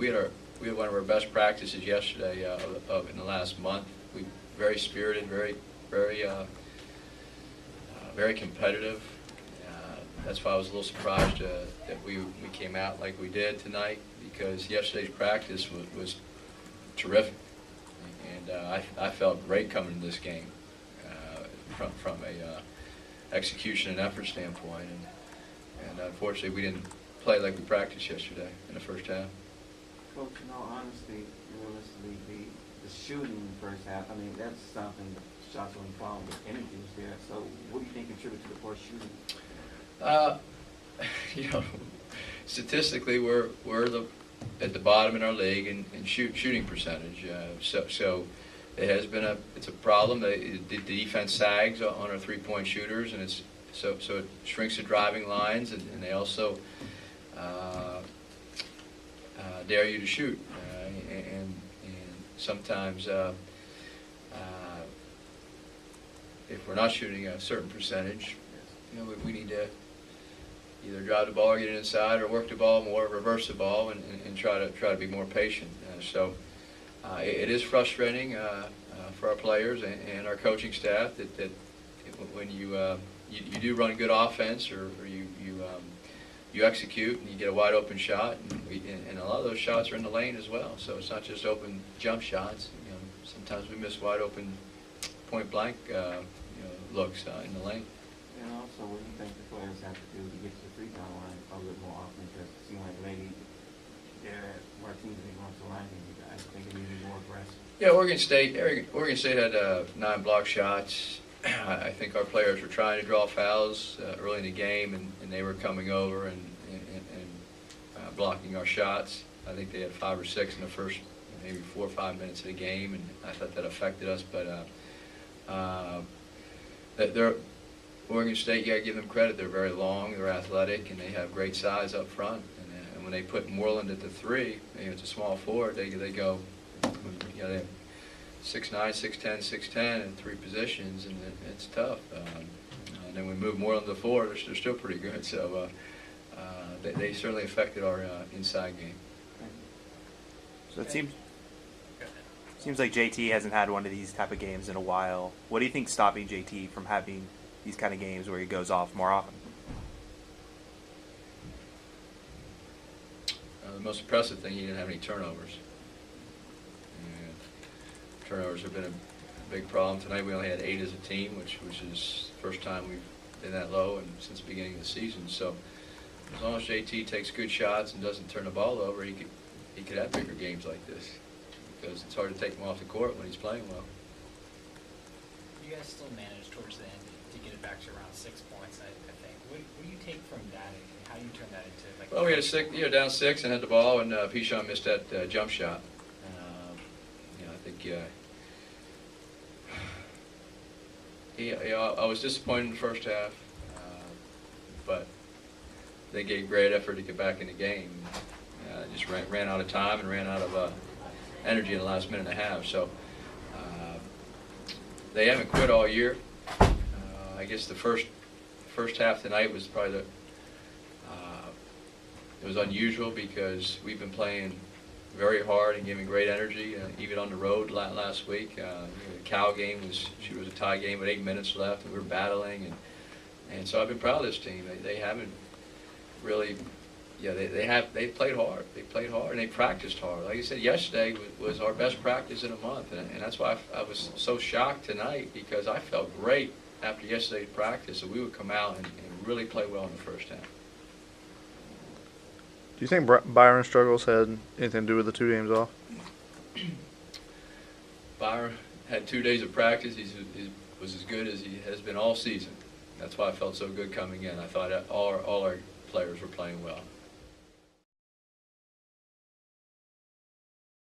we had one of our best practices yesterday in the last month. We very spirited, very competitive. That's why I was a little surprised that we came out like we did tonight, because yesterday's practice was terrific, and I felt great coming to this game from a execution and effort standpoint, and unfortunately we didn't play like we practiced yesterday in the first half. Coach, in all honesty, realistically, the shooting in the first half, I mean, that's something, shots on the phone, but energy was there. So what do you think contributed to the poor shooting? Statistically, we're at the bottom in our league in shooting percentage. So it has been it's a problem. The defense sags on our three-point shooters, and so it shrinks the driving lines, and they also dare you to shoot, and sometimes if we're not shooting a certain percentage, we need to either drive the ball or get it inside, or work the ball more, reverse the ball, and try to be more patient. So it is frustrating for our players and our coaching staff that when you do run good offense, or you execute and you get a wide open shot, and a lot of those shots are in the lane as well. So it's not just open jump shots. Sometimes we miss wide open point blank looks in the lane. And also, what do you think the players have to do to get to the free throw line a little more often? Because it seems like maybe they're more teams than going to the line than you guys. I think they need to be more aggressive. Yeah, Oregon State had 9 block shots. I think our players were trying to draw fouls early in the game, and they were coming over and blocking our shots. I think they had 5 or 6 in the first maybe 4 or 5 minutes of the game, and I thought that affected us. But Oregon State, you got to give them credit. They're very long, they're athletic, and they have great size up front. And when they put Moreland at the 3, it's a small forward. They go, they have 6'9", 6'10", 6'10" in 3 positions, and it's tough. And then we move Moreland to the 4. They're still pretty good. So they certainly affected our inside game. So it seems like JT hasn't had one of these type of games in a while. What do you think stopping JT from having these kind of games where he goes off more often? The most impressive thing, he didn't have any turnovers. And turnovers have been a big problem. Tonight we only had 8 as a team, which is the first time we've been that low and since the beginning of the season. So as long as JT takes good shots and doesn't turn the ball over, he could have bigger games like this, because it's hard to take him off the court when he's playing well. You guys still managed towards the end to get it back to around 6 points, I think. What do you take from that, and how do you turn that into like? Well, we had down 6 and had the ball, and Pichon missed that jump shot. I think I was disappointed in the first half, but they gave great effort to get back in the game. Just ran out of time and ran out of energy in the last minute and a half. So they haven't quit all year. I guess the first half tonight was probably it was unusual, because we've been playing very hard and giving great energy, even on the road last week. The Cal game was a tie game with 8 minutes left, and we were battling, and so I've been proud of this team. They haven't really. Yeah, they played hard. They played hard, and they practiced hard. Like I said, yesterday was our best practice in a month, and that's why I was so shocked tonight, because I felt great after yesterday's practice, so we would come out and really play well in the first half. Do you think Byron's struggles had anything to do with the 2 games off? Byron had 2 days of practice. He was as good as he has been all season. That's why I felt so good coming in. I thought all our players were playing well.